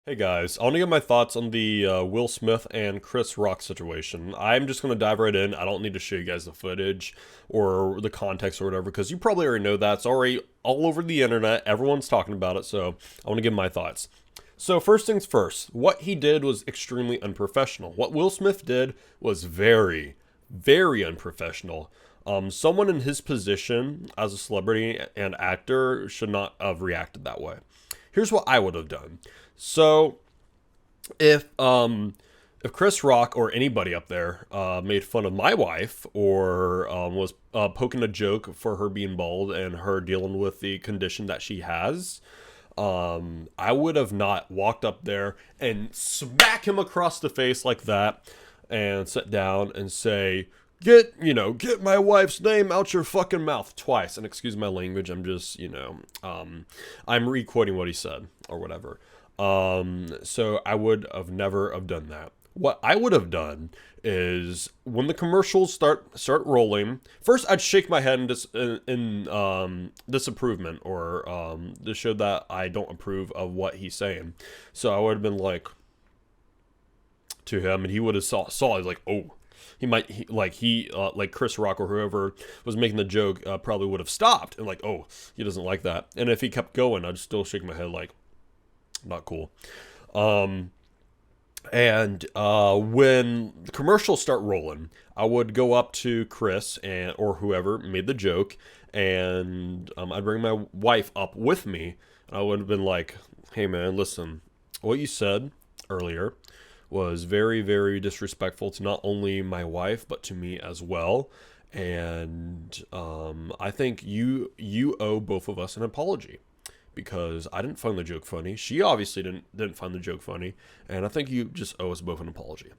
Hey guys, I want to get my thoughts on the Will Smith and Chris Rock situation. I'm just going to dive right in. I don't need to show you guys the footage or the context or whatever because you probably already know that. It's already all over the internet. Everyone's talking about it, so I want to give my thoughts. So first things first, what he did was extremely unprofessional. What Will Smith did was very, very unprofessional. Someone in his position as a celebrity and actor should not have reacted that way. Here's what I would have done. So if Chris Rock or anybody up there made fun of my wife or was poking a joke for her being bald and her dealing with the condition that she has, I would have not walked up there and smack him across the face like that and sit down and say, get my wife's name out your fucking mouth twice. And excuse my language, I'm just, I'm re-quoting what he said or whatever. So I would have never have done that. What I would have done is when the commercials start rolling, first I'd shake my head in disapproval or to show that I don't approve of what he's saying. So I would have been like to him, and he would have saw he's like, oh. Like Chris Rock or whoever was making the joke probably would have stopped and like, oh, he doesn't like that. And if he kept going, I'd still shake my head like, not cool. And when the commercials start rolling, I would go up to Chris or whoever made the joke, and I'd bring my wife up with me. I would have been like, hey man, listen, what you said earlier was very, very disrespectful to not only my wife, but to me as well. And I think you owe both of us an apology because I didn't find the joke funny. She obviously didn't find the joke funny. And I think you just owe us both an apology.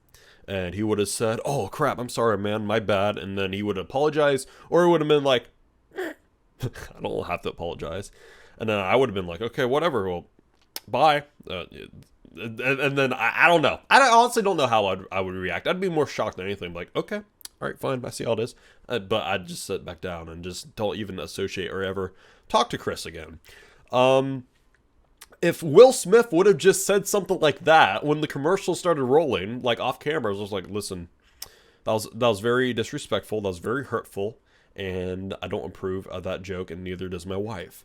And he would have said, oh, crap, I'm sorry, man, my bad. And then he would apologize, or it would have been like, I don't have to apologize. And then I would have been like, okay, whatever, well, bye. And then I don't know. I honestly don't know how I would react. I'd be more shocked than anything. Like, okay, all right, fine, I see how it is. But I'd just sit back down and just don't even associate or ever talk to Chris again. If Will Smith would have just said something like that when the commercial started rolling, like off camera, I was like, listen, that was very disrespectful. That was very hurtful, and I don't approve of that joke, and neither does my wife.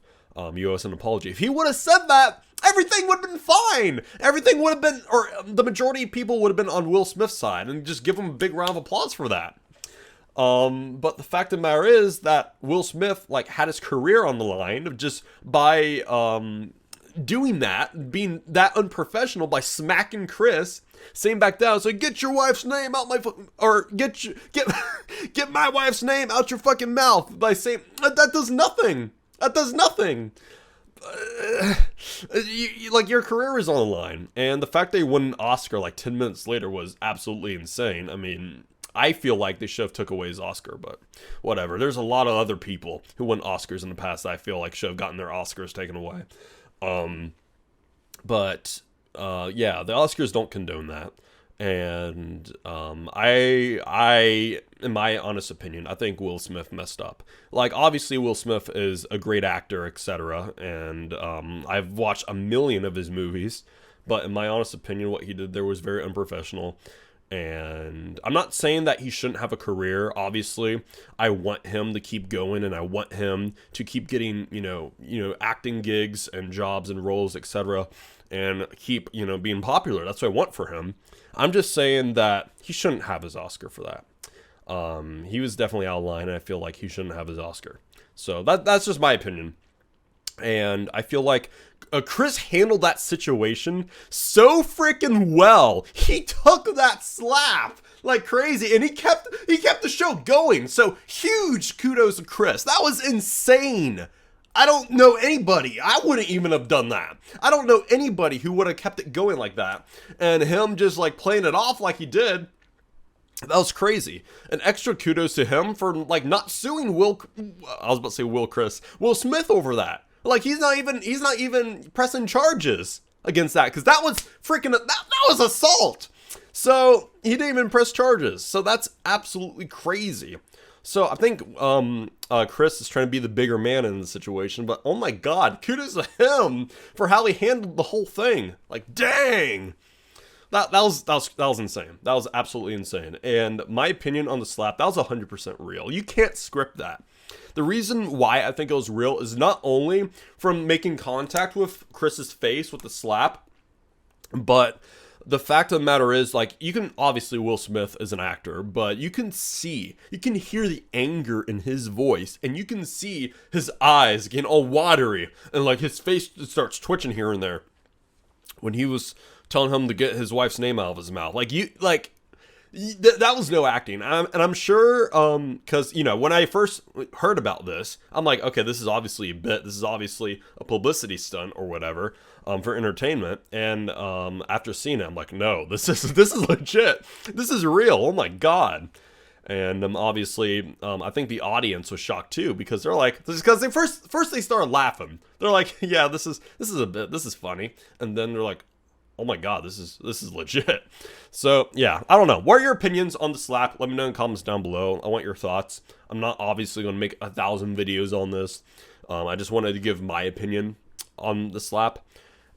You owe us an apology. If he would have said that, everything would have been fine. Everything would have been, or the majority of people would have been on Will Smith's side, and just give him a big round of applause for that. But the fact of the matter is that Will Smith had his career on the line of just by doing that, being that unprofessional by smacking Chris, saying back down, so get your wife's name out my or get get my wife's name out your fucking mouth by saying that does nothing. That does nothing. Your career is on the line, and the fact they won an Oscar 10 minutes later was absolutely insane. I mean, I feel like they should have took away his Oscar, but whatever. There's a lot of other people who won Oscars in the past that I feel like should have gotten their Oscars taken away. Yeah, the Oscars don't condone that. And I, in my honest opinion, I think Will Smith messed up. Obviously, Will Smith is a great actor, etc. And I've watched a million of his movies, but in my honest opinion, what he did there was very unprofessional. And I'm not saying that he shouldn't have a career. Obviously, I want him to keep going, and I want him to keep getting, acting gigs and jobs and roles, etc. And keep, being popular. That's what I want for him. I'm just saying that he shouldn't have his Oscar for that. He was definitely out of line, and I feel like he shouldn't have his Oscar. So that's just my opinion. And I feel like Chris handled that situation so freaking well. He took that slap like crazy, and he kept the show going. So huge kudos to Chris. That was insane. I don't know anybody. I wouldn't even have done that. I don't know anybody who would have kept it going like that. And him just playing it off like he did, that was crazy. And extra kudos to him for not suing Will Smith over that. He's not even pressing charges against that, because that was freaking that was assault. So he didn't even press charges. So that's absolutely crazy. So I think Chris is trying to be the bigger man in the situation, but oh my god, kudos to him for how he handled the whole thing. Like, dang. That was insane. That was absolutely insane. And my opinion on the slap, that was 100% real. You can't script that. The reason why I think it was real is not only from making contact with Chris's face with the slap, but the fact of the matter is, like, you can, obviously Will Smith is an actor, but you can hear the anger in his voice, and you can see his eyes getting all watery, and like his face starts twitching here and there when he was telling him to get his wife's name out of his mouth. That was no acting. And I'm sure, because, you know, when I first heard about this, I'm like, okay, this is obviously a bit. This is obviously a publicity stunt or whatever, for entertainment. And after seeing it, I'm like, no, this is legit. This is real. Oh my god. And obviously, I think the audience was shocked too, because they're like, because they first they started laughing. They're like, yeah, this is a bit. This is funny. And then they're like, oh my god, this is legit. So yeah, I don't know. What are your opinions on the slap? Let me know in the comments down below. I want your thoughts. I'm not obviously going to make 1,000 videos on this. I just wanted to give my opinion on the slap,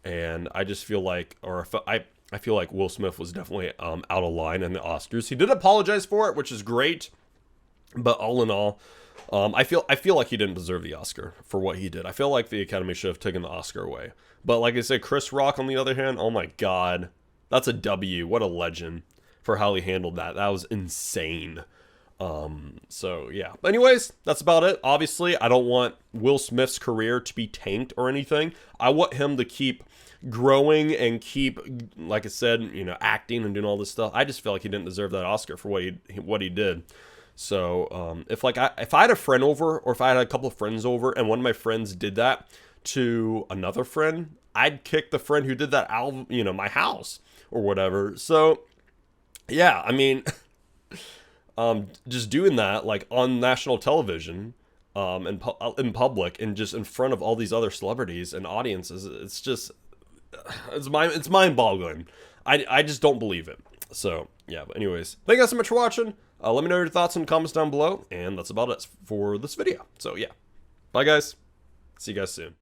and I just feel like, I feel like Will Smith was definitely out of line in the Oscars. He did apologize for it, which is great, but all in all, I feel like he didn't deserve the Oscar for what he did. I feel like the Academy should have taken the Oscar away. But like I said, Chris Rock, on the other hand, oh my god, that's a W. What a legend for how he handled that. That was insane. So yeah. But anyways, that's about it. Obviously, I don't want Will Smith's career to be tanked or anything. I want him to keep growing and keep, like I said, you know, acting and doing all this stuff. I just feel like he didn't deserve that Oscar for what he did. So if I had a friend over, or if I had a couple of friends over, and one of my friends did that to another friend, I'd kick the friend who did that out of, you know, my house or whatever. So yeah, I mean, just doing that like on national television, in public, and just in front of all these other celebrities and audiences, it's mind-boggling. I just don't believe it. So yeah, but anyways, thank you guys so much for watching. Let me know your thoughts in the comments down below, and that's about it for this video. So yeah, bye guys. See you guys soon.